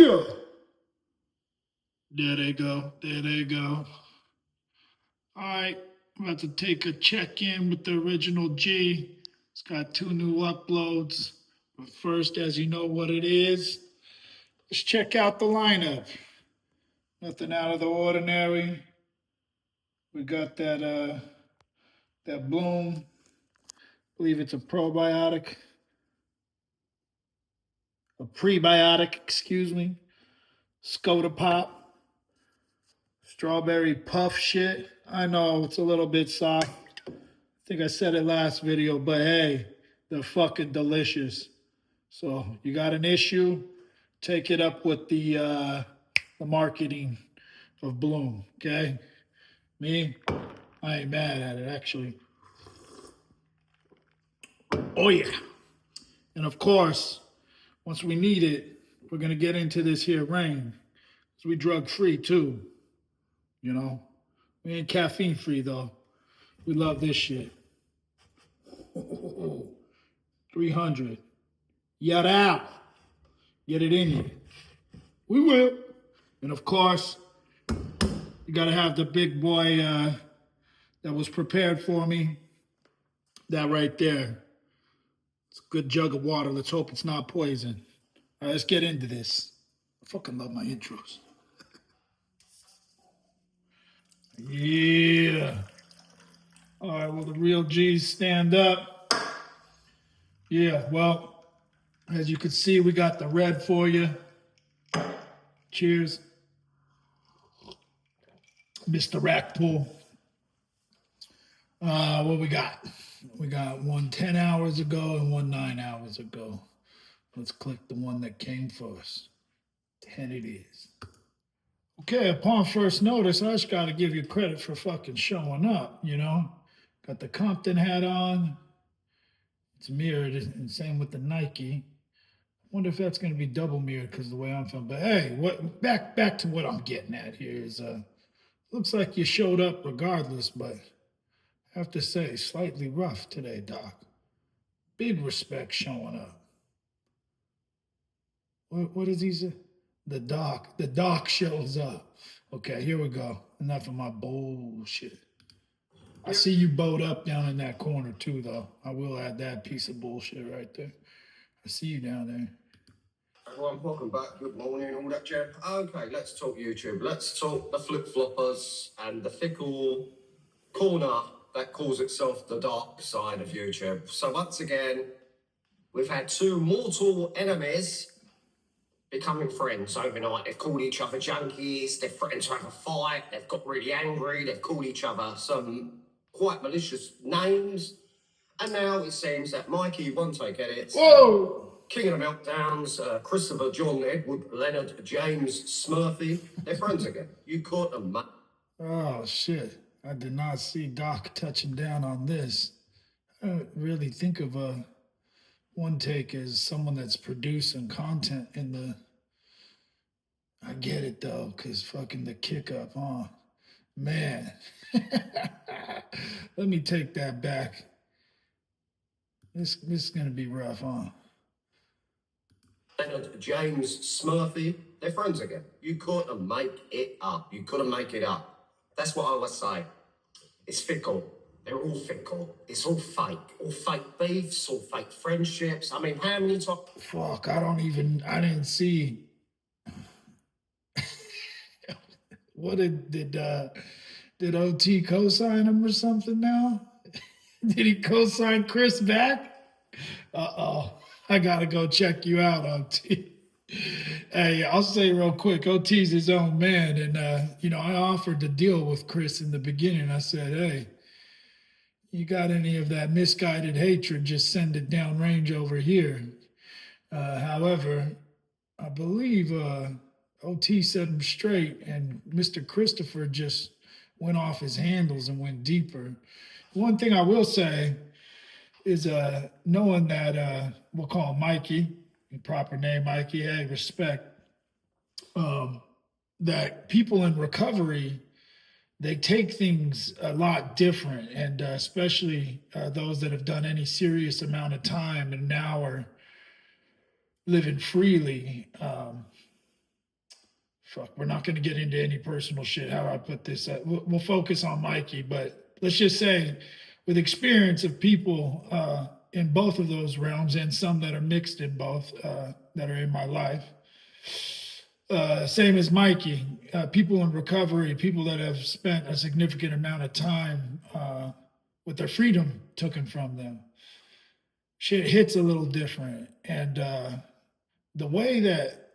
Yeah. There they go. There they go. All right. I'm about to take a check-in with the original G. It's got 2 new uploads. But first, as you know what it is, let's check out the lineup. Nothing out of the ordinary. We got that Bloom. I believe it's a probiotic. A prebiotic, excuse me. Skoda Pop. Strawberry puff shit. I know it's a little bit soft. I think I said it last video, but hey, they're fucking delicious. So you got an issue, take it up with the marketing of Bloom, okay? Me, I ain't mad at it actually. Oh yeah. And of course, once we need it, we're gonna get into this here rain. Cause we drug free too. You know? We ain't caffeine free though. We love this shit. 300. Yet out. Get it in you. We will. And of course, you got to have the big boy that was prepared for me. That right there. It's a good jug of water. Let's hope it's not poison. All right, let's get into this. I fucking love my intros. Yeah. All right, will the real G's stand up? Yeah, well, as you can see, we got the red for you. Cheers. Mr. Rackpool. What we got? We got one 10 hours ago and one 9 hours ago. Let's click the one that came first. 10 it is. Okay, upon first notice, I just got to give you credit for fucking showing up, you know? Got the Compton hat on. It's mirrored, and same with the Nike. Wonder if that's going to be double mirrored because of the way I'm feeling. But hey, back to what I'm getting at here is, looks like you showed up regardless, but I have to say, slightly rough today, Doc. Big respect showing up. What is he say? The doc shows up. Okay, here we go. Enough of my bullshit. I see you bowed up down in that corner too, though. I will add that piece of bullshit right there. I see you down there. Everyone, welcome back. Good morning, all that jazz. Okay, let's talk YouTube. Let's talk the flip-floppers and the fickle corner that calls itself the dark side of YouTube. So once again, we've had 2 mortal enemies becoming friends overnight. They've called each other junkies, they've threatened to have a fight, they've got really angry, they've called each other some quite malicious names. And now it seems that Mikey One Take Edits, King of the Meltdowns, Christopher John Edward Leonard James Smurfy, they're friends again. You caught them, mate. Oh shit. I did not see Doc touching down on this. I don't really think of One Take as someone that's producing content in the. I get it though, cause fucking the kick up, huh? Man. Let me take that back. This is gonna be rough, huh? Leonard James Smurfy, they're friends again. You couldn't make it up. You couldn't make it up. That's what I always say. It's fickle. They're all fickle. It's all fake beefs, all fake friendships. I mean, how many times? Fuck, I didn't see. What did OT co-sign him or something now? Did he co-sign Chris back? Uh-oh. I gotta go check you out, OT. Hey, I'll say real quick, OT's his own man. And, I offered to deal with Chris in the beginning. I said, hey, you got any of that misguided hatred, just send it downrange over here. However, I believe OT set him straight, and Mr. Christopher just went off his handles and went deeper. One thing I will say is knowing that we'll call him Mikey, proper name Mikey, hey, respect, that people in recovery, they take things a lot different, and especially those that have done any serious amount of time and now are living freely. fuck, we're not going to get into any personal shit. How do I put this? We'll focus on Mikey, but let's just say, with experience of people in both of those realms, and some that are mixed in both that are in my life. Same as Mikey, people in recovery, people that have spent a significant amount of time with their freedom taken from them. Shit hits a little different. And the way that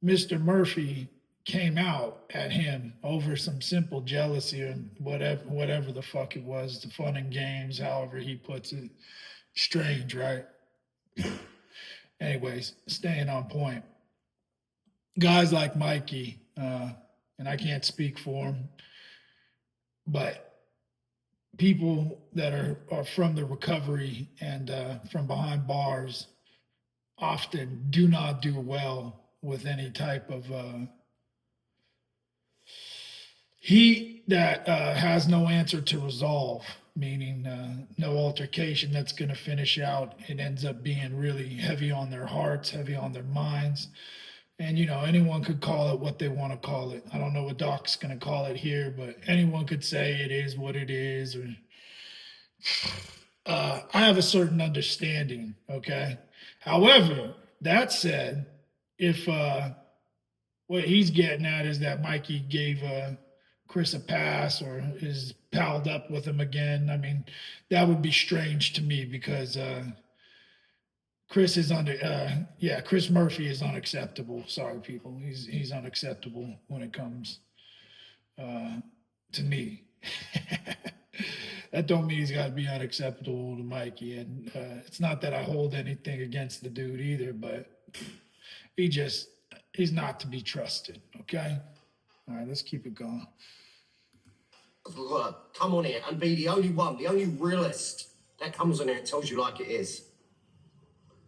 Mr. Murphy came out at him over some simple jealousy and whatever the fuck it was, the fun and games, however he puts it, strange, right? Anyways, staying on point. Guys like Mikey, and I can't speak for him, but people that are from the recovery and from behind bars often do not do well with any type of heat that has no answer to resolve, meaning no altercation that's going to finish out. It ends up being really heavy on their hearts, heavy on their minds. And, anyone could call it what they want to call it. I don't know what Doc's going to call it here, but anyone could say it is what it is. Or, I have a certain understanding, okay? However, that said, if what he's getting at is that Mikey gave Chris a pass or is palled up with him again, I mean, that would be strange to me because Chris Murphy is unacceptable. Sorry, people. He's unacceptable when it comes to me. That don't mean he's got to be unacceptable to Mikey. And it's not that I hold anything against the dude either, but he's not to be trusted. Okay. All right, let's keep it going. Come on here and be the only one, the only realist that comes on here and tells you like it is.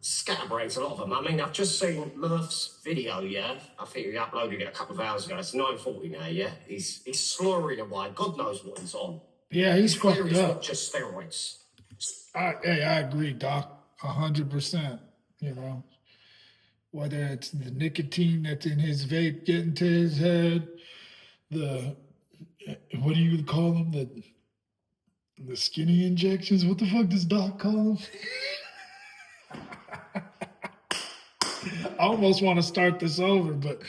Scatterbrains, a lot of them. I mean, I've just seen Murph's video, yeah? I think he uploaded it a couple of hours ago. It's 9:40 now, yeah? He's slurring away. God knows what he's on. Yeah, he's fucked It's up. not just steroids. I agree, Doc, 100%. Whether it's the nicotine that's in his vape getting to his head, what do you call them? The skinny injections? What the fuck does Doc call them? I almost want to start this over, but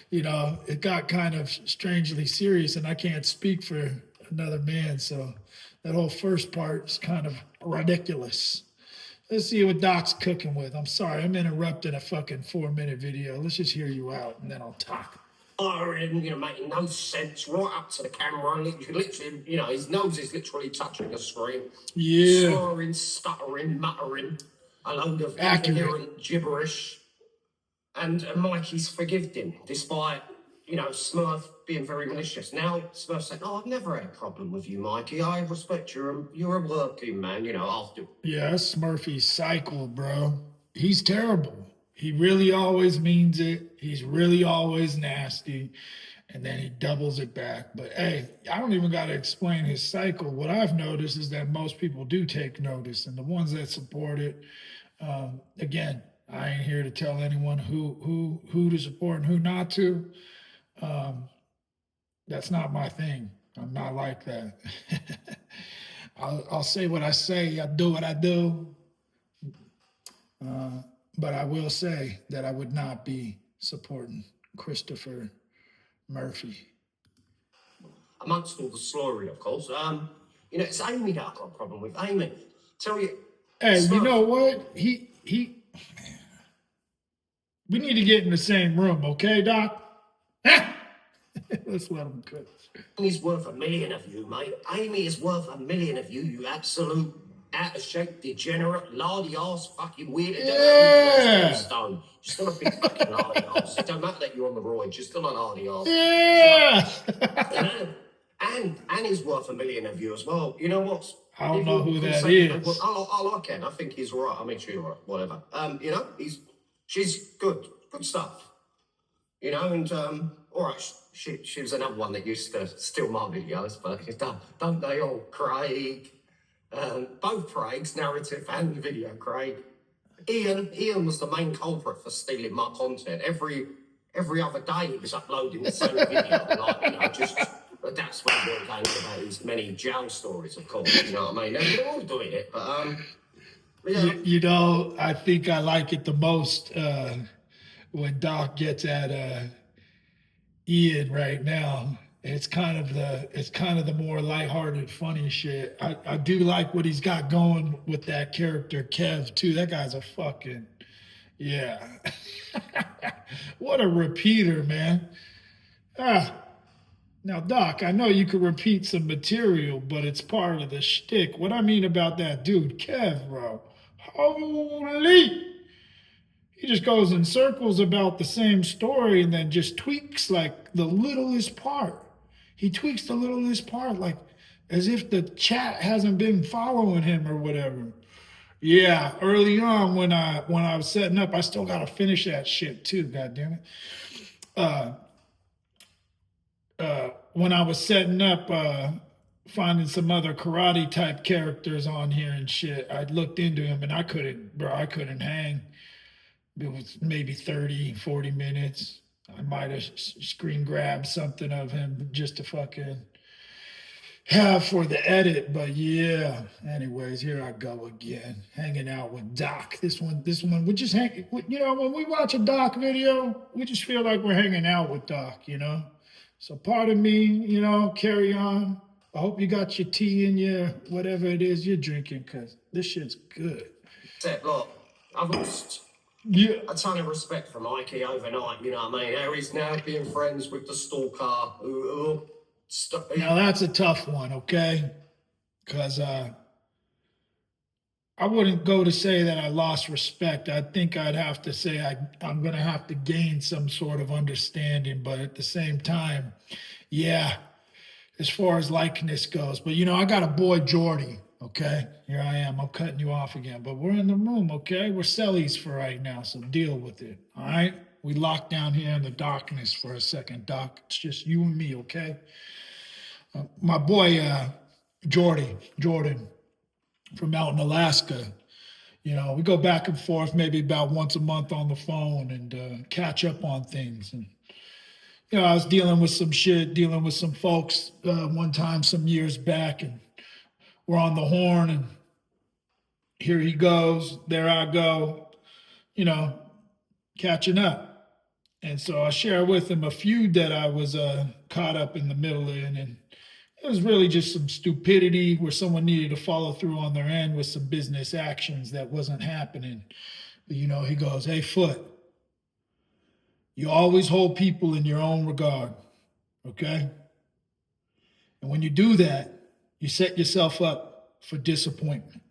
it got kind of strangely serious, and I can't speak for another man, so that whole first part is kind of ridiculous. Let's see what Doc's cooking with. I'm sorry, I'm interrupting a fucking 4-minute video. Let's just hear you out, and then I'll talk. Making no sense, right up to the camera, literally, his nose is literally touching the screen. Yeah. Slurring, stuttering, muttering, a load of Accurate gibberish. And Mikey's forgived him, despite, Smurf being very malicious. Now Smurf said, I've never had a problem with you, Mikey. I respect you. You're a working man, after. Yeah, that's Smurfy's cycle, bro. He's terrible. He really always means it. He's really always nasty. And then he doubles it back. But hey, I don't even got to explain his cycle. What I've noticed is that most people do take notice. And the ones that support it, again, I ain't here to tell anyone who to support and who not to. That's not my thing. I'm not like that. I'll say what I say. I do what I do. But I will say that I would not be supporting Christopher Murphy. Amongst all the slurry, of course. It's Amy that I've got a problem with. Amy, tell you. Hey, you know what? We need to get in the same room, okay, Doc? Let's let him cook. Amy's worth $1 million of you, mate. Amy is worth $1 million of you, you absolute out of shape, degenerate, lardy ass, fucking weird. Yeah. Stone. You're still a big fucking lardy ass. It don't matter that you're on the roids, you're still a lardy ass. Yeah. And he's worth $1 million of you as well. You know what? I don't know who that is. I like Ken. I think he's all right. I mean, she's all right. Whatever. She's good. Good stuff. And all right. She was another one that used to steal my videos, but don't they all? Craig. Both Craig's, narrative and video Craig. Ian was the main culprit for stealing my content. Every every other day he was uploading the same video, like, you know, just. But that's when we're going about his many jail stories, of course. You know what I mean? They're all doing it, but yeah. You know, I think I like it the most when Doc gets at Ian right now. It's kind of the more lighthearted, funny shit. I do like what he's got going with that character Kev too. That guy's a fucking yeah. What a repeater, man. Ah, now Doc, I know you could repeat some material, but it's part of the shtick. What I mean about that dude, Kev, bro. Holy! He just goes in circles about the same story and then just tweaks like the littlest part. He tweaks the littlest part, like as if the chat hasn't been following him or whatever. Yeah, early on when I was setting up, I still gotta finish that shit too. God damn it. Uh, when I was setting up, finding some other karate type characters on here and shit, I looked into him and I couldn't, bro. I couldn't hang. It was maybe 30, 40 minutes. I might have screen grabbed something of him just to fucking have for the edit. But yeah, anyways, here I go again, hanging out with Doc. This one, we just hang, you know, when we watch a Doc video, we just feel like we're hanging out with Doc, you know? So pardon me, you know, carry on. I hope you got your tea and your whatever it is you're drinking, because this shit's good. Look, I've lost a ton of respect for Mikey overnight, you know what I mean? How he's now being friends with the stalker Now that's a tough one, okay? Because I wouldn't go to say that I lost respect. I think I'd have to say I'm going to have to gain some sort of understanding. But at the same time, yeah, as far as likeness goes. But, you know, I got a boy, Jordy, okay? Here I am. I'm cutting you off again. But we're in the room, okay? We're cellies for right now, so deal with it, all right? We locked down here in the darkness for a second, Doc. It's just you and me, okay? My boy, Jordan, from out in Alaska. You know, we go back and forth maybe about once a month on the phone and catch up on things. And, you know, I was dealing with some shit, dealing with some folks one time some years back, and we're on the horn, and here he goes, there I go, you know, catching up. And so I share with him a feud that I was caught up in the middle in, and it was really just some stupidity where someone needed to follow through on their end with some business actions that wasn't happening. But, you know, he goes, "Hey, Foot, you always hold people in your own regard, okay? And when you do that, you set yourself up for disappointment,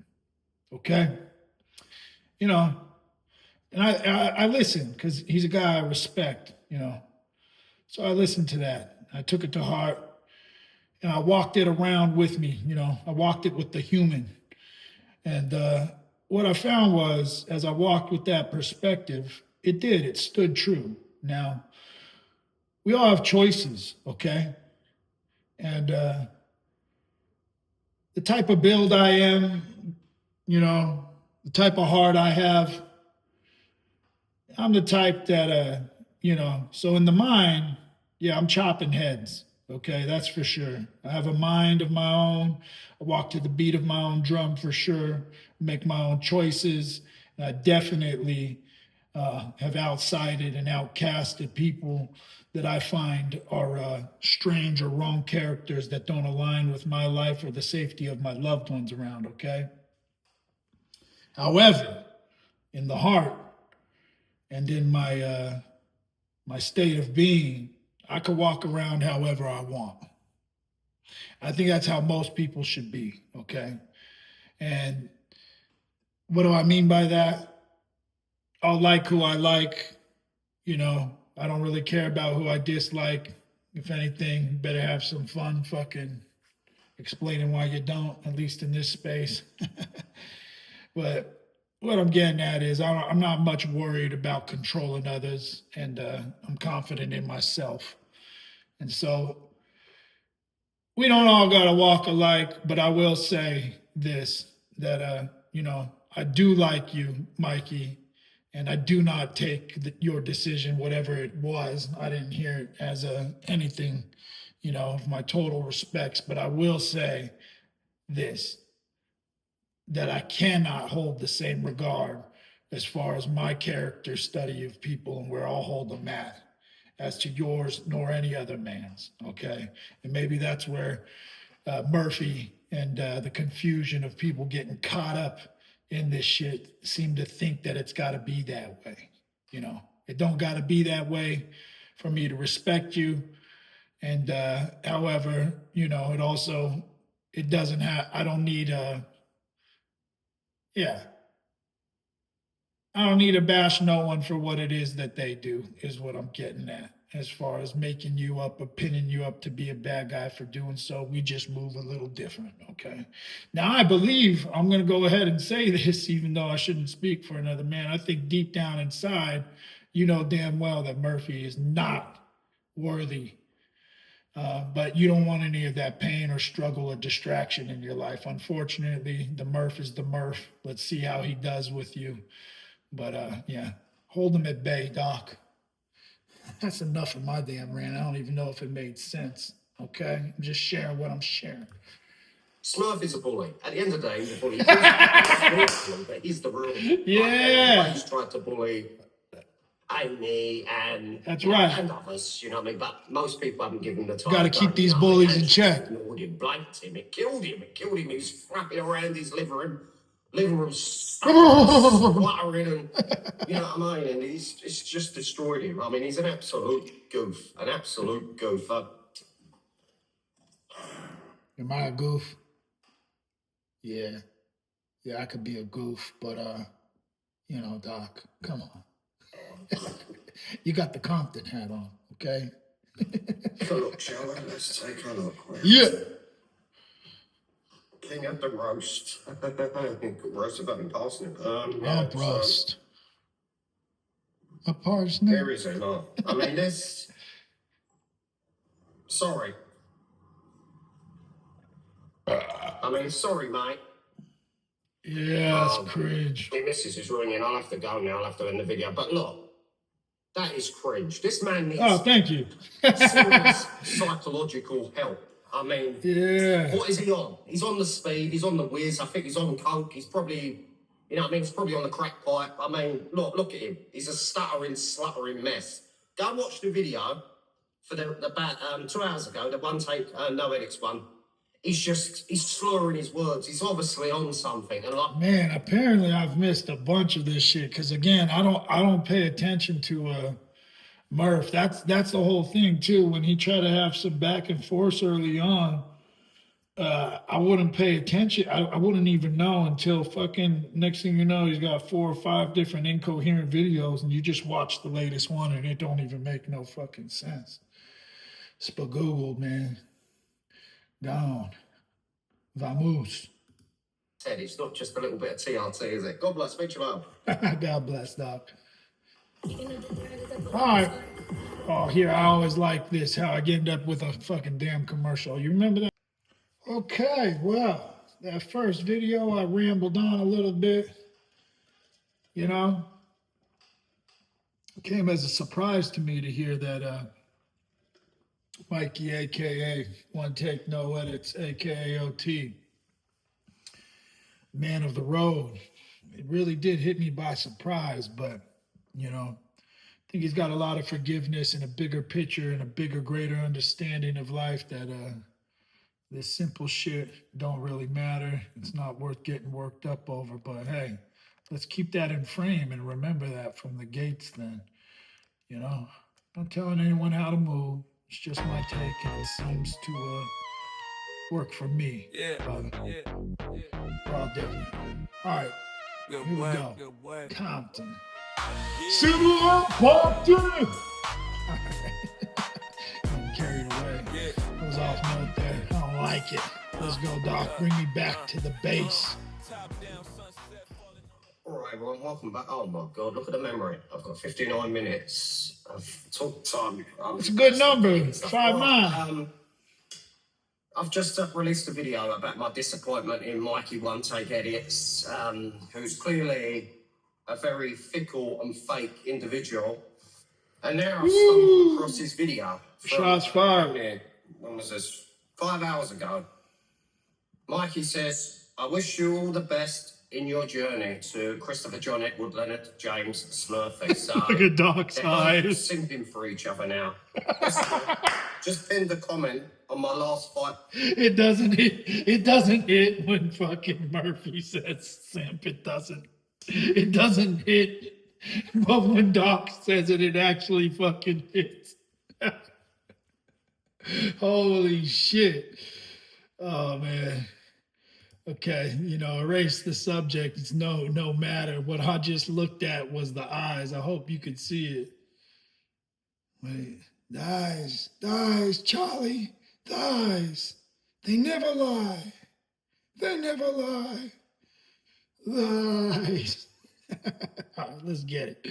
okay?" You know, and I listened because he's a guy I respect, you know. So I listened to that. I took it to heart. And I walked it around with me, you know, I walked it with the human. And what I found was, as I walked with that perspective, it stood true. Now, we all have choices, okay? And the type of build I am, you know, the type of heart I have, I'm the type that, you know, so in the mind, yeah, I'm chopping heads. Okay, that's for sure. I have a mind of my own. I walk to the beat of my own drum for sure. Make my own choices. And I definitely have outsided and outcasted people that I find are strange or wrong characters that don't align with my life or the safety of my loved ones around, okay? However, in the heart and in my state of being, I could walk around however I want. I think that's how most people should be, okay? And what do I mean by that? I'll like who I like, you know. I don't really care about who I dislike. If anything, better have some fun fucking explaining why you don't, at least in this space. But what I'm getting at is I'm not much worried about controlling others, and I'm confident in myself. And so we don't all got to walk alike, but I will say this, that, you know, I do like you, Mikey, And I do not take your decision, whatever it was. I didn't hear it as anything, of my total respects. But I will say this, that I cannot hold the same regard as far as my character study of people and where I'll hold them at as to yours nor any other man's. Okay. And maybe that's where Murphy and the confusion of people getting caught up in this shit seem to think that it's got to be that way. It don't got to be that way for me to respect you. And however, it also, it doesn't have, I don't need yeah, I don't need to bash no one for what it is that they do, is what I'm getting at. As far as making you up or pinning you up to be a bad guy for doing so, we just move a little different, okay? Now, I believe, I'm going to go ahead and say this, even though I shouldn't speak for another man. I think deep down inside, you know damn well that Murphy is not worthy. But you don't want any of that pain or struggle or distraction in your life. Unfortunately, the Murph is the Murph. Let's see how he does with you. But yeah, hold him at bay, Doc. That's enough of my damn rant. I don't even know if it made sense. Okay? I'm just sharing what I'm sharing. Smurf is a bully. At the end of the day, he's a bully. But he's the real. Yeah. He's tried to bully Amy and that's right, and others, you know what I mean? But most people haven't given him the time. Got to keep these bullies in check. It blanked him. It killed him. He was flapping around his living room, spluttering, and you know what I mean? And it's just destroyed him. I mean, he's an absolute goof. Am I a goof? Yeah. Yeah, I could be a goof, but Doc, come on. You got the Compton hat on, okay? Take a look, shall we? Let's take a look. Yeah. King of the roast. Roast of having parsnip. Right, roast. A parsnip. There is a lot. I mean, this. Sorry. Sorry, mate. Yeah, it's cringe. My missus is ringing. I'll have to go now. I'll have to end the video. But look, that is cringe. This man needs thank you. serious psychological help. I mean, yeah. What is he on? He's on the speed. He's on the whiz. I think he's on coke. He's probably, he's probably on the crack pipe. I mean, look at him. He's a stuttering, sluttering mess. Go and watch the video for the 2 hours ago, the one take, no edits one. He's slurring his words. He's obviously on something. And man, apparently I've missed a bunch of this shit. Cause again, I don't pay attention to Murph. That's the whole thing too. When he tried to have some back and forth early on, I wouldn't pay attention. I wouldn't even know until fucking next thing you know, he's got 4 or 5 different incoherent videos, and you just watch the latest one, and it don't even make no fucking sense. Spagoogled, man. Down. Vamos. Ted, it's not just a little bit of TRT, is it? God bless. Speak to you later. God bless, Doc. All right. Oh, here, I always like this, how I end up with a fucking damn commercial. You remember that? Okay, well, that first video, I rambled on a little bit. It came as a surprise to me to hear that Mikey, a.k.a. One Take No Edits, a.k.a. OT, man of the road. It really did hit me by surprise, but, I think he's got a lot of forgiveness and a bigger picture and a bigger, greater understanding of life that this simple shit don't really matter. It's not worth getting worked up over, but hey, let's keep that in frame and remember that from the gates then. Not telling anyone how to move. It's just my take, and it seems to work for me. Yeah, brother. Yeah. We're all different. All right, here we go. Compton. City of Compton. I'm carried away. I was off note there. I don't like it. Let's go, Doc. Bring me back to the base. All right, everyone, welcome back. Oh my God, look at the memory. I've got 59 minutes of talk time. It's a good number, 5-9. I've just released a video about my disappointment in Mikey One Take Edits, who's clearly a very fickle and fake individual. And now I've stumbled across his video. Shots fired. When was this? 5 hours ago. Mikey says, I wish you all the best in your journey to Christopher, John, Edward, Leonard, James, Smurfy. So look at Doc's eyes. They're simping for each other now. Just pinned a comment on my last fight. It doesn't hit when fucking Murphy says simp. It doesn't hit. But when Doc says it, it actually fucking hits. Holy shit. Oh man. Okay, erase the subject. It's no matter. What I just looked at was the eyes. I hope you could see it. Wait, the eyes, Charlie, the eyes. They never lie. They never lie. The eyes. All right, let's get it.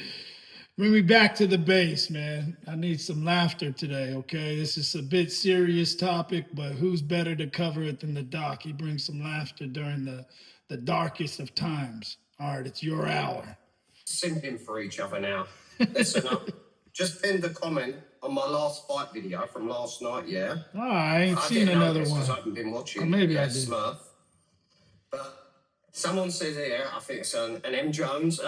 Bring me back to the base, man. I need some laughter today, okay? This is a bit serious topic, but who's better to cover it than the Doc? He brings some laughter during the darkest of times. All right, it's your hour. Simping for each other now. Listen up. Just pinned a comment on my last fight video from last night, yeah? All right, I ain't seen another one. I haven't been watching. Or maybe I did. Smurf. But someone says here, I think it's an M. Jones,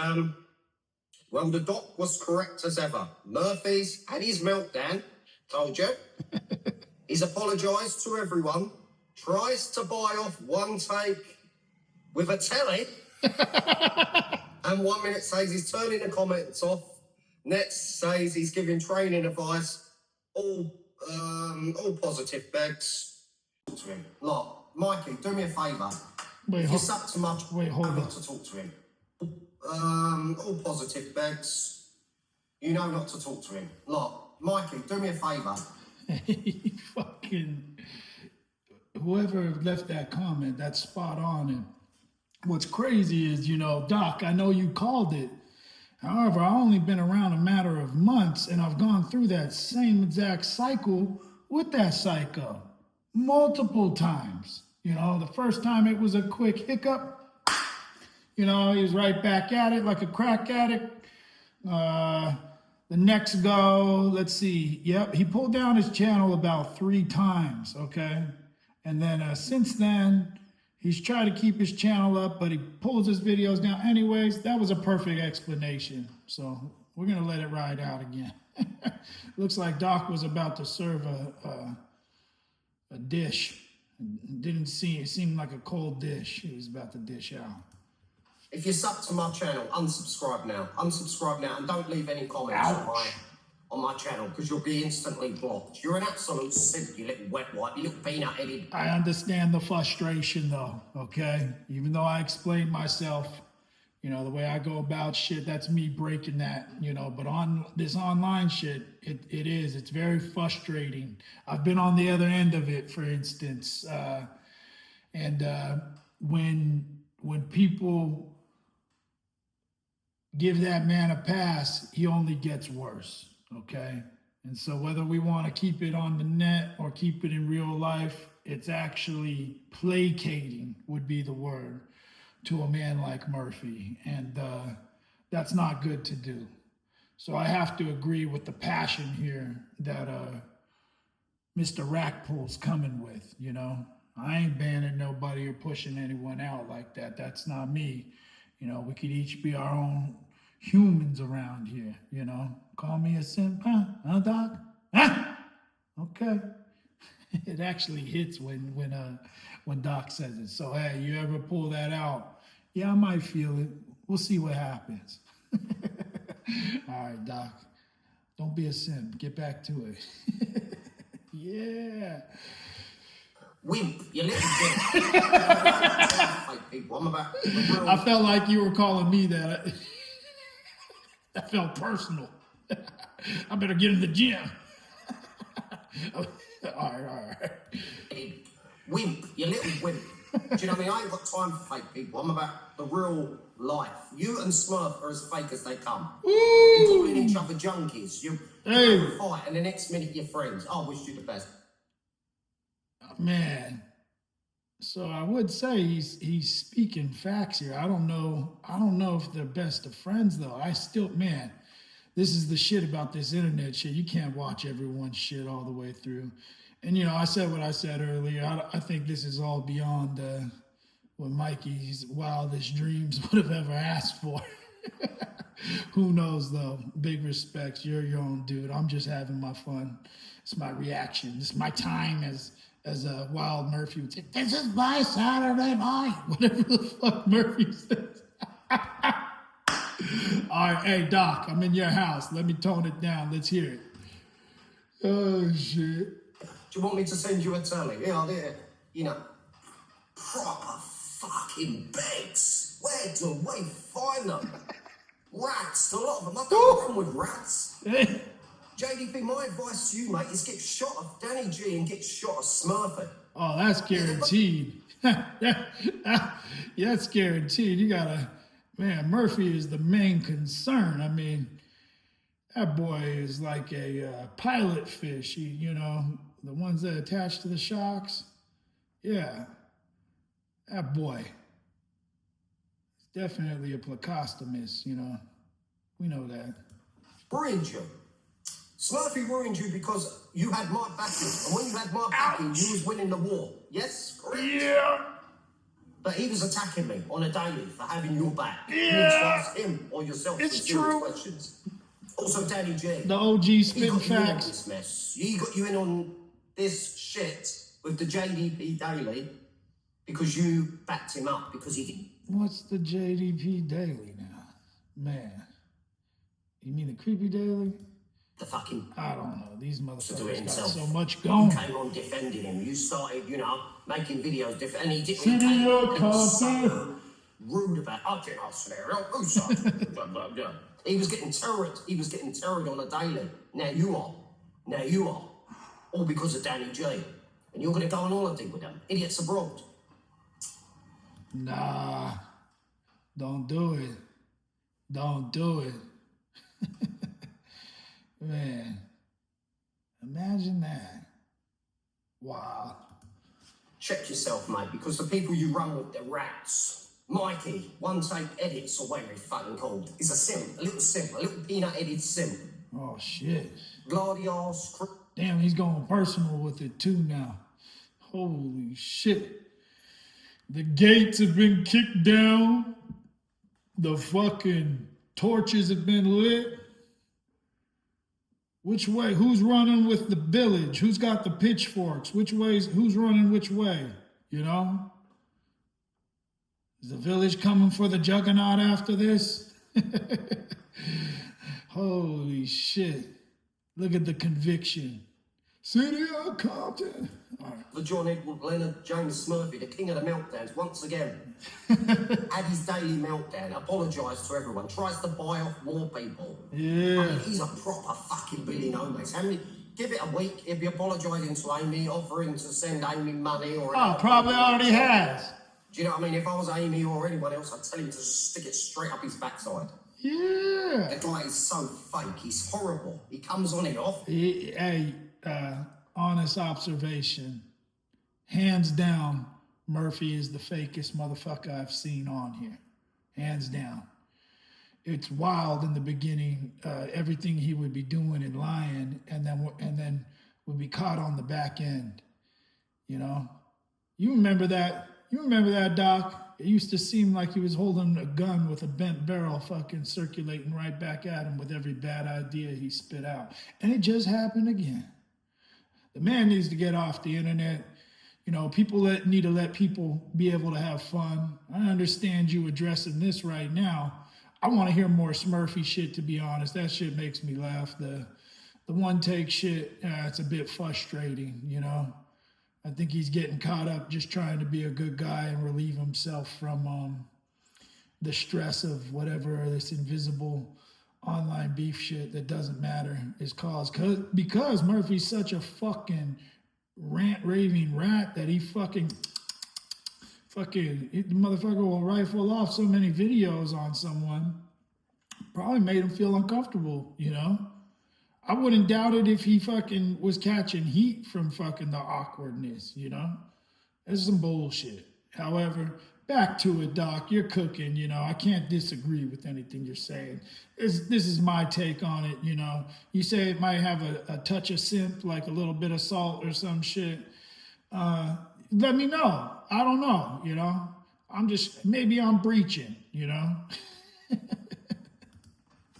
well, the Doc was correct as ever. Murphy's had his meltdown, told you. He's apologised to everyone, tries to buy off one take with a telly, and 1 minute says he's turning the comments off, next says he's giving training advice, all positive begs. Talk to him. Look, Mikey, do me a favour. If you suck too much, hold not to talk to him. All positive begs. You know not to talk to him. Look, Mikey, do me a favour. Fucking whoever left that comment, that's spot on. And what's crazy is, Doc, I know you called it. However, I've only been around a matter of months, and I've gone through that same exact cycle with that psycho multiple times. The first time it was a quick hiccup. He was right back at it like a crack addict. The next go, let's see. Yep, he pulled down his channel about 3 times, okay? And then since then, he's tried to keep his channel up, but he pulls his videos down. Anyways, that was a perfect explanation. So we're going to let it ride out again. Looks like Doc was about to serve a dish. It seemed like a cold dish he was about to dish out. If you sub to my channel, unsubscribe now. Unsubscribe now and don't leave any comments on my channel because you'll be instantly blocked. You're an absolute simp, you little wet wipe, you little peanut-headed. I understand the frustration though, okay? Even though I explained myself, the way I go about shit, that's me breaking that, but on this online shit, it's very frustrating. I've been on the other end of it, for instance, when people give that man a pass, he only gets worse, okay? And so whether we want to keep it on the net or keep it in real life, it's actually placating would be the word to a man like Murphy. And that's not good to do. So I have to agree with the passion here that Mr. Rackpool's coming with, I ain't banning nobody or pushing anyone out like that. That's not me. We could each be our own humans around here, Call me a simp, huh? Huh, Doc? Huh? Okay. It actually hits when Doc says it. So, hey, you ever pull that out? Yeah, I might feel it. We'll see what happens. All right, Doc. Don't be a simp. Get back to it. Yeah. Wimp, you little I felt like you were calling me that. That felt personal. I better get in the gym. All right. Wimp, you little wimp. Do you know what I mean? I ain't got time for fake people. I'm about the real life. You and Smurf are as fake as they come. You're calling each other junkies. You fight, and the next minute you're friends. I wish you the best. Man, So I would say he's speaking facts here. I don't know if they're best of friends though. I still, man, this is the shit about this internet shit. You can't watch everyone's shit all the way through. And I said what I said earlier. I think this is all beyond what Mikey's wildest dreams would have ever asked for. Who knows though? Big respects. You're your own dude. I'm just having my fun. It's my reaction. It's my time as a Wild Murphy would say. This is my Saturday night. Whatever the fuck Murphy says. All right, hey Doc, I'm in your house. Let me tone it down. Let's hear it. Oh shit. Do you want me to send you a telly? Yeah, there. Proper fucking beds. Where do we find them? Rats, a lot of them. I don't run with rats. JDP, my advice to you, mate, is get shot of Danny G and get shot of Smurfy. Oh, that's guaranteed. That's guaranteed. You gotta, man, Murphy is the main concern. I mean, that boy is like a pilot fish, the ones that attach to the shocks. Yeah, that boy. Definitely a placostomus, We know that. Ruined you. Smurfy ruined you because you had my backing. And when you had my backing, you was winning the war. Yes? Correct? Yeah. But he was attacking me on a daily for having your back. Yeah. You need to ask him or yourself It's some serious true. questions. Also, Danny J. The OG He spitting got you in on facts. this mess. He got you in on this shit with the JDP Daily because you backed him up because he didn't. What's the JDP Daily now? Man. You mean the Creepy Daily? The fucking... I don't know. These motherfuckers got himself. so much You going. came on defending him. You started, making videos and he didn't City take of it. He was Compton. so rude about scenario. He was getting turret. He was getting turret on a daily. Now you are. All because of Danny J. And you're going to go on holiday with them. Idiots abroad. Nah. Don't do it. Don't do it. Man. Imagine that. Wow. Check yourself, mate, because the people you run with, they're rats. Mikey, one take edits or whatever he's fucking called, is a simp, a little peanut-headed simp. Oh, shit. Gladios. Damn, he's going personal with it too now. Holy shit. The gates have been kicked down. The fucking torches have been lit. Which way? Who's running with the village? Who's got the pitchforks? Who's running which way? Is the village coming for the juggernaut after this? Holy shit. Look at the conviction. City of Compton. All right. For John Edward Leonard James Smurfy, the king of the meltdowns, once again. Had his daily meltdown, apologised to everyone, tries to buy off more people. Yeah. I mean, he's a proper fucking Billy No Mates. Give it a week, he'll be apologising to Amy, offering to send Amy money or... Oh, probably already has. Do you know what I mean? If I was Amy or anyone else, I'd tell him to stick it straight up his backside. Yeah. The guy is so fake, he's horrible. He comes on and off. Hey, honest observation. Hands down, Murphy is the fakest motherfucker I've seen on here. Hands down. It's wild in the beginning, everything he would be doing and lying, and then would be caught on the back end. You remember that? You remember that, Doc? It used to seem like he was holding a gun with a bent barrel fucking circulating right back at him with every bad idea he spit out. And it just happened again. The man needs to get off the internet. People need to let people be able to have fun. I understand you addressing this right now. I want to hear more Smurfy shit, to be honest. That shit makes me laugh. The one take shit, it's a bit frustrating, I think he's getting caught up just trying to be a good guy and relieve himself from the stress of whatever this invisible online beef shit that doesn't matter is caused. Because Murphy's such a fucking raving rat that he the motherfucker will rifle off so many videos on someone. Probably made him feel uncomfortable, I wouldn't doubt it if he fucking was catching heat from fucking the awkwardness, It's some bullshit. However, back to it, Doc. You're cooking, I can't disagree with anything you're saying. This is my take on it, You say it might have a touch of simp, like a little bit of salt or some shit. Let me know. I don't know, maybe I'm breaching.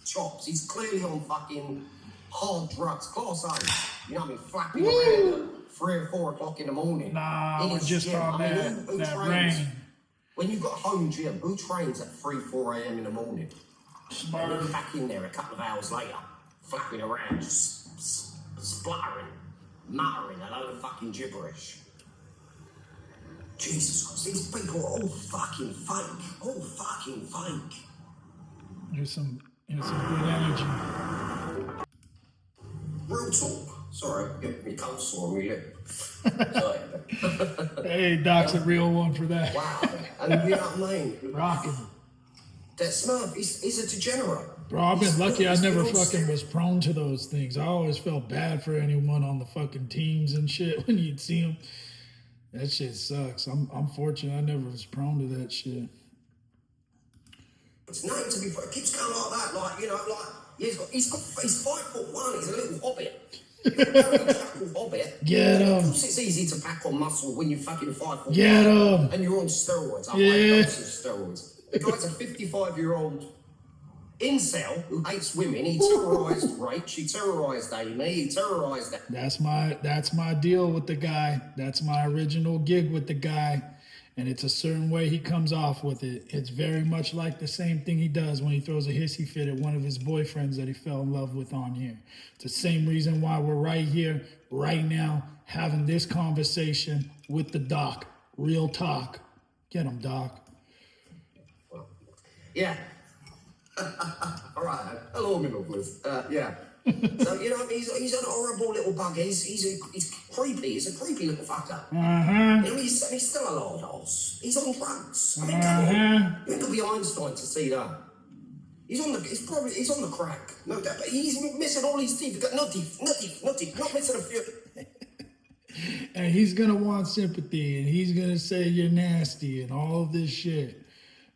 Chops, he's clearly on fucking hard drugs, class A. You know what I mean? Flapping around at 3 or 4 o'clock in the morning. Nah, in we're his just gym. on I mean, that trains? rain. When you've got a home gym, who trains at 3, 4 a.m. in the morning? Smart. And then back in there a couple of hours later, flapping around, just spluttering, muttering a load of fucking gibberish. Jesus Christ, these people are all fucking fake. All fucking fake. Here's some good energy. Real talk. Sorry, get me cold sore on my lip. Sorry. Hey, Doc's a real one for that. Wow. And you know what I mean? Rocking. That Smurf, he's a degenerate. Bro, I've been lucky I never fucking was prone to those things. I always felt bad for anyone on the fucking teams and shit when you'd see them. That shit sucks. I'm fortunate I never was prone to that shit. It's nothing to be. It keeps going like that, he's 5'1". He's a little hobbit. Hobbit. Get him. Of course, it's easy to pack on muscle when you're fucking 5'1". Get him. And you're on steroids. I Yeah. hate those steroids. The guy's a 55-year-old incel who hates women. He terrorized Rach. He terrorized Amy. He terrorized that. That's my deal with the guy. That's my original gig with the guy. And it's a certain way he comes off with it. It's very much like the same thing he does when he throws a hissy fit at one of his boyfriends that he fell in love with on here. It's the same reason why we're right here, right now, having this conversation with the Doc. Real talk. Get him, Doc. Yeah. All right. Hello, my lovelies. Yeah. So, you know, he's an horrible little bugger. He's creepy. He's a creepy little fucker. You know, he's still a lord horse. He's on drugs. I mean, come on. You ain't gonna be Einstein to see that. He's on the crack. No doubt. But he's missing all his teeth. He's got no teeth. Not missing a few. And he's gonna want sympathy, and he's gonna say you're nasty and all of this shit.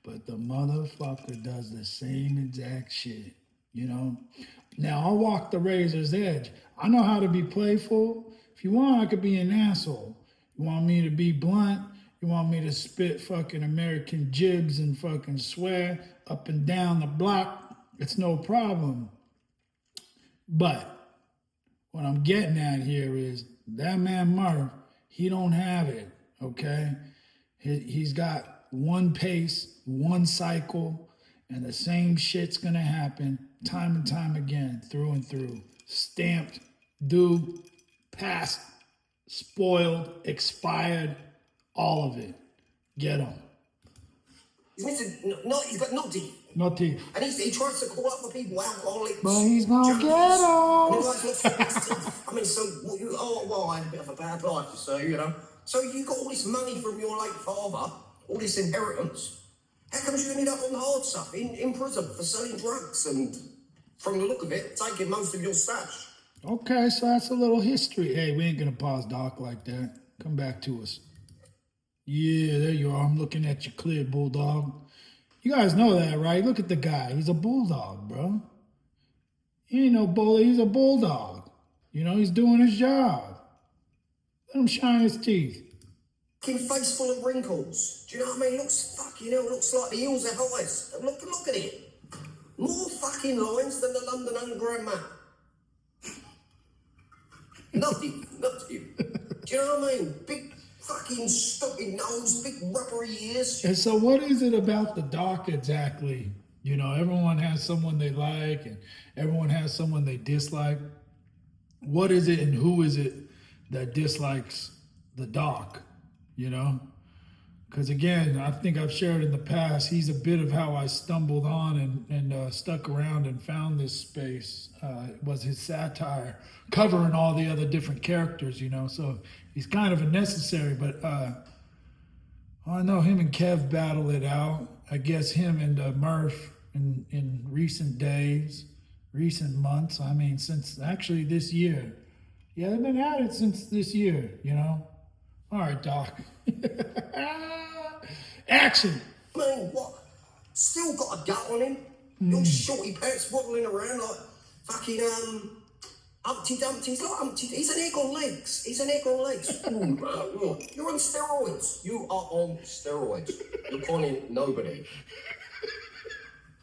But the motherfucker does the same exact shit, Now, I'll walk the razor's edge. I know how to be playful. If you want, I could be an asshole. You want me to be blunt? You want me to spit fucking American jibs and fucking swear up and down the block? It's no problem. But what I'm getting at here is that man Murph, he don't have it, okay? He's got one pace, one cycle, and the same shit's gonna happen time and time again, through and through. Stamped, due, past, spoiled, expired, all of it. Get him. He's missing. No, he's got no teeth. No teeth. And he tries to call other people alcoholics. But he's gonna get him. I mean, I had a bit of a bad life, so, So you got all this money from your late father, all this inheritance. How come you ended up on the hard stuff, in prison for selling drugs and, from the look of it, taking most of your stash? Okay, so that's a little history. Hey, we ain't gonna pause Doc like that. Come back to us. Yeah, there you are. I'm looking at you clear, Bulldog. You guys know that, right? Look at the guy. He's a bulldog, bro. He ain't no bully. He's a bulldog. He's doing his job. Let him shine his teeth. Face full of wrinkles. Do you know what I mean? Looks like the hills have eyes. Look at it. More fucking lines than the London Underground map. Nothing. Do you know what I mean? Big fucking stupid nose, big rubbery ears. And so what is it about the Doc exactly? Everyone has someone they like and everyone has someone they dislike. What is it and who is it that dislikes the Doc? Because again, I think I've shared in the past, he's a bit of how I stumbled on and stuck around and found this space. It was his satire covering all the other different characters, so he's kind of a necessary, but I know him and Kev battle it out. I guess him and Murph in recent days, recent months, since actually this year. Yeah, they've been at it since this year, All right, Doc. Action. I mean, what? Still got a gut on him? Little shorty pants waddling around like fucking, Humpty Dumpty. He's like Humpty. He's an egg on legs. He's an egg on legs. You're on steroids. You are on steroids. You're conning nobody.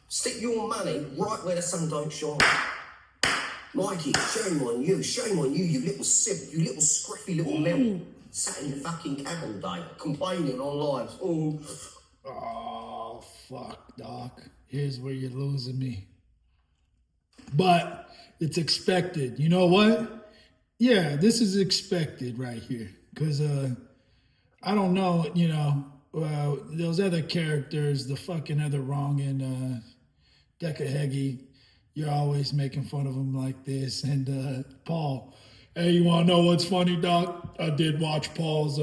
Stick your money right where the sun don't shine. Mikey, shame on you, you little simp, you little scruffy little melt. Sat in the fucking cab all day, complaining on live. Oh, fuck, Doc. Here's where you're losing me. But it's expected. You know what? Yeah, this is expected right here. Because, I don't know, you know, those other characters, the fucking other wrong in Decahegi, you're always making fun of him like this. And Paul, hey, you want to know what's funny, Doc? I did watch Paul's,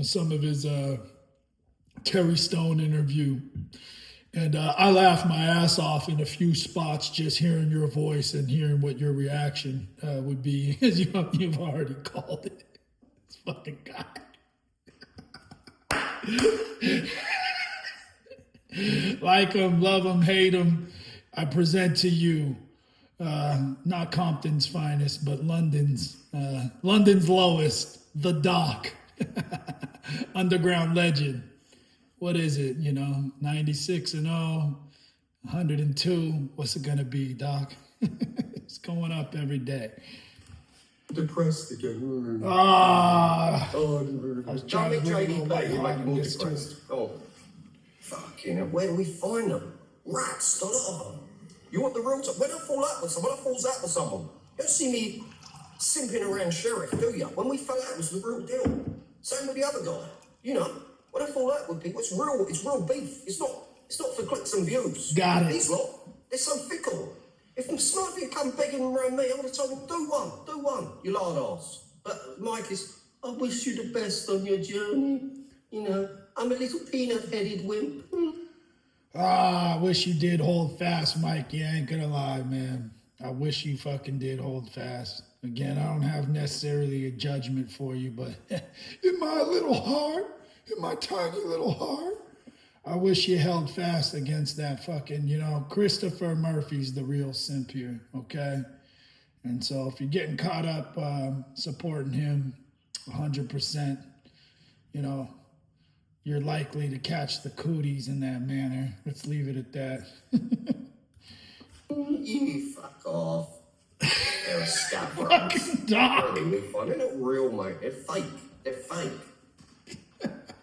some of his Terry Stone interview. And I laughed my ass off in a few spots just hearing your voice and hearing what your reaction would be. As you've already called it. This fucking guy. Like him, love him, hate him. I present to you, not Compton's finest, but London's lowest, the Doc, underground legend. What is it? 96-0, 102. What's it gonna be, Doc? It's going up every day. Depressed again. I was Don't make really JD light play, you make on more this too. depressed. Oh, fucking hell, where do we find them? Rats, a lot of them. You want the real talk? When I fall out with someone, I falls out with someone. You don't see me simping around Sheriff, do you? When we fell out, it was the real deal. Same with the other guy. When I fall out with people, it's real beef. It's not for clicks and views. Got it. These lot, they're so fickle. If some of you come begging around me, I would have told them, do one, you lard ass. But Mike is, I wish you the best on your journey. I'm a little peanut-headed wimp. I wish you did hold fast, Mike. You ain't gonna lie, man. I wish you fucking did hold fast. Again, I don't have necessarily a judgment for you, but in my little heart, in my tiny little heart, I wish you held fast against that fucking, Christopher Murphy's the real simp here, okay? And so if you're getting caught up supporting him 100%, you're likely to catch the cooties in that manner. Let's leave it at that. You fuck off. They're scabbers. Fucking Doc. They're not real, mate. They're fake.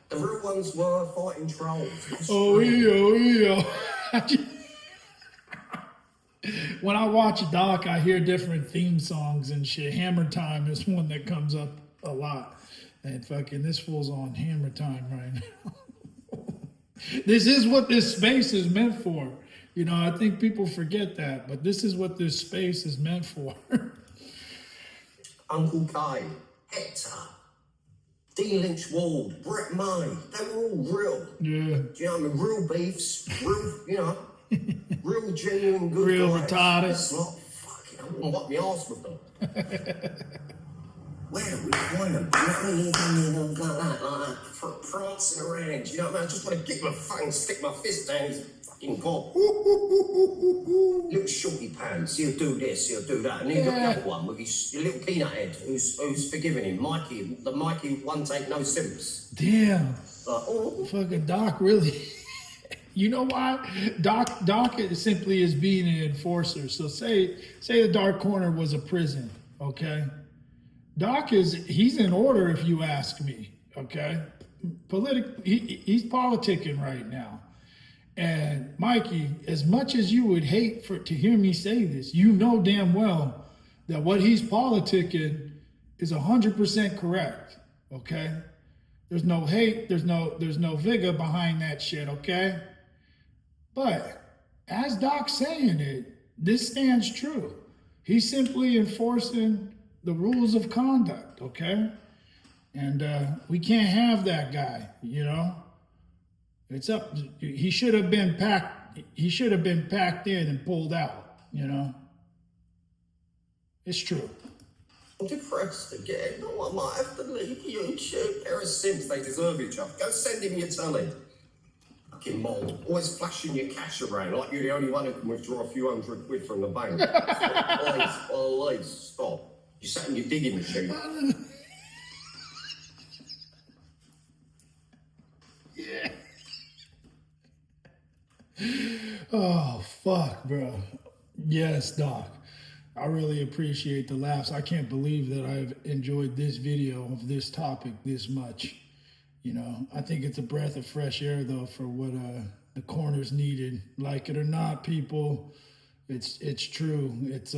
The real ones were fighting trolls. Oh. When I watch Doc, I hear different theme songs and shit. Hammer Time is one that comes up a lot. And fucking this fool's on Hammer Time right now. This is what this space is meant for. I think people forget that, but this is what this space is meant for. Uncle Kai, Hector, Dean Lynch Ward, Brett May, they were all real. Yeah. Do you know what I mean? Real beefs, real, real genuine good Real guys. retarded. It's not fucking, I wouldn't wipe my arse with them. Where do we find them? Do you know what I mean? Like that, prancing around. Do you know what I mean? I just want to get my fucking stick my fist down his fucking cock. Little shorty pants, he'll do this, he'll do that. And then you've got the other one with his little peanut head who's forgiving him. Mikey, the Mikey one take no simps. Damn. Oh. Fucking Doc really. You know why? Doc simply is being an enforcer. So say the Dark Corner was a prison, okay? Doc he's in order if you ask me, okay? He's politicking right now. And Mikey, as much as you would hate to hear me say this, you know damn well that what he's politicking is 100% correct, okay? There's no hate, there's no vigor behind that shit, okay? But as Doc's saying it, this stands true. He's simply enforcing the rules of conduct, okay? And we can't have that guy, It's up. He should have been packed. He should have been packed in and pulled out. It's true. I'm depressed again. Oh, I might have to leave YouTube. They're a simps, they deserve each other. Go send him your telly. Fucking mole. Always flashing your cash around like you're the only one who can withdraw a few £100 from the bank. Please, stop. You sat in your digging machine. Yeah. Oh, fuck, bro. Yes, Doc. I really appreciate the laughs. I can't believe that I've enjoyed this video of this topic this much. You know, I think it's a breath of fresh air, though, for what the corners needed. Like it or not, people, it's true. It's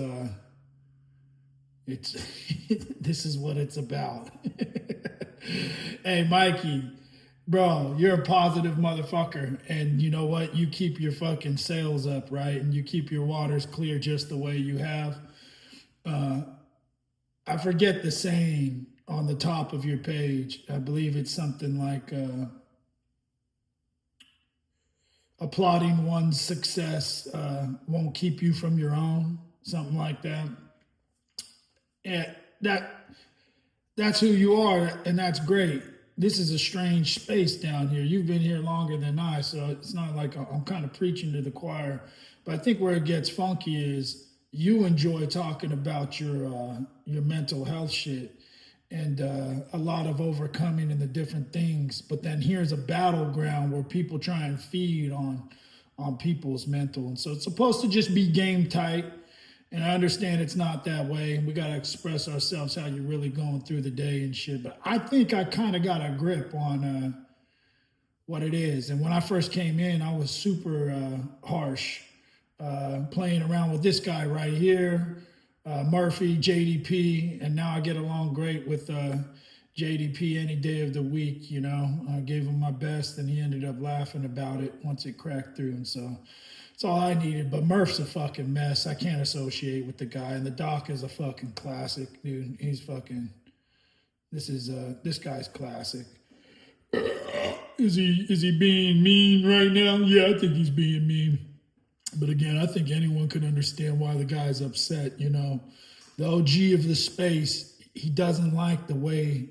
this is what it's about. Hey, Mikey, bro, you're a positive motherfucker. And you know what? You keep your fucking sails up, right? And you keep your waters clear just the way you have. I forget the saying on the top of your page. I believe it's something like applauding one's success won't keep you from your own, something like that. And that's who you are, and that's great. This is a strange space down here. You've been here longer than I, so it's not like I'm kind of preaching to the choir. But I think where it gets funky is you enjoy talking about your mental health shit and a lot of overcoming and the different things. But then here's a battleground where people try and feed on people's mental. And so it's supposed to just be game tight. And I understand it's not that way. We got to express ourselves how you're really going through the day and shit. But I think I kind of got a grip on what it is. And when I first came in, I was super harsh, playing around with this guy right here, Murphy, JDP. And now I get along great with JDP any day of the week. You know, I gave him my best and he ended up laughing about it once it cracked through. And so that's all I needed. But Murph's a fucking mess. I can't associate with the guy. And the Doc is a fucking classic, dude. He's fucking, this guy's classic. Is he being mean right now? Yeah, I think he's being mean. But again, I think anyone could understand why the guy's upset, you know. The OG of the space, he doesn't like the way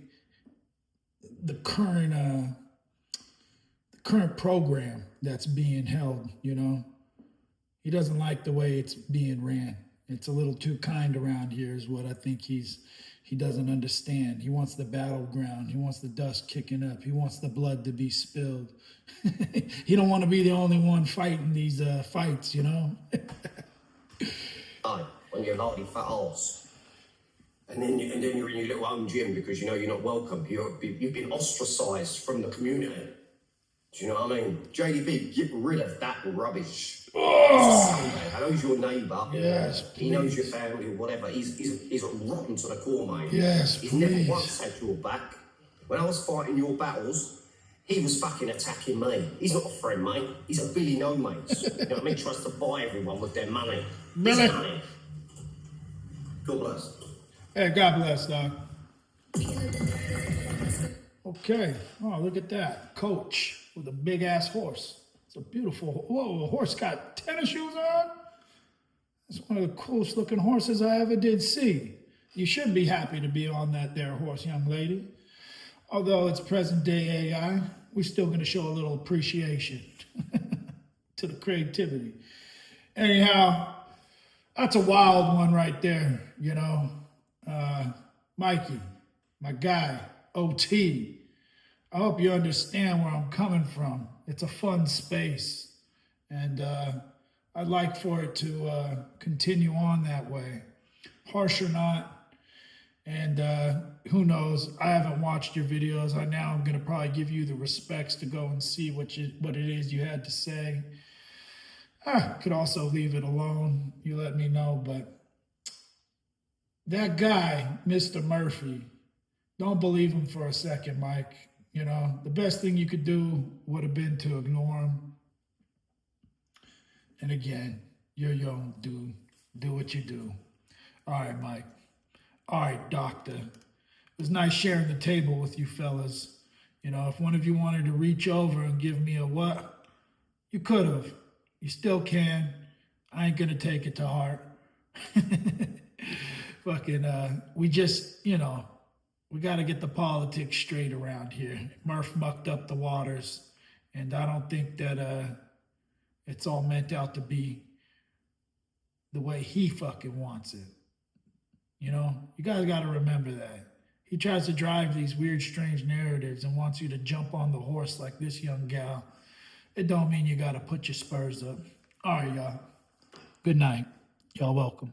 the current program that's being held, you know. He doesn't like the way it's being ran. It's a little too kind around here is what I think he doesn't understand. He wants the battleground. He wants the dust kicking up. He wants the blood to be spilled. He don't want to be the only one fighting these fights, you know? When you're lardy fat arse. And then you're in your little home gym because you know you're not welcome. You've been ostracised from the community. Do you know what I mean? JDB, get rid of that rubbish. Oh, I know he's your neighbour. yes, he knows your family or whatever. He's rotten to the core, mate. Yes, he's please. never once had your back. When I was fighting your battles, he was fucking attacking me. He's not a friend, mate. He's a Billy No Mates. You know what I mean? Tries to buy everyone with their money. Really? Money. God bless. Hey, God bless, Doc. Okay. Oh, look at that. Coach with a big ass horse. It's a beautiful, whoa, the horse got tennis shoes on? It's one of the coolest looking horses I ever did see. You should be happy to be on that there horse, young lady. Although it's present day AI, we're still going to show a little appreciation to the creativity. Anyhow, that's a wild one right there, you know. Mikey, my guy, OT. I hope you understand where I'm coming from. It's a fun space, and I'd like for it to continue on that way, harsh or not. And who knows? I haven't watched your videos. I'm going to probably give you the respects to go and see what it is you had to say. Could also leave it alone. You let me know, but that guy, Mr. Murphy, don't believe him for a second, Mike. You know, the best thing you could do would have been to ignore him. And again, you're young, dude. Do what you do. All right, Mike. All right, doctor. It was nice sharing the table with you fellas. You know, if one of you wanted to reach over and give me a what, you could have. You still can. I ain't going to take it to heart. fucking, we just, you know, we got to get the politics straight around here. Murph mucked up the waters, and I don't think that it's all meant out to be the way he fucking wants it. You know, you guys got to remember that. He tries to drive these weird, strange narratives and wants you to jump on the horse like this young gal. It don't mean you got to put your spurs up. All right, y'all. Good night. Y'all welcome.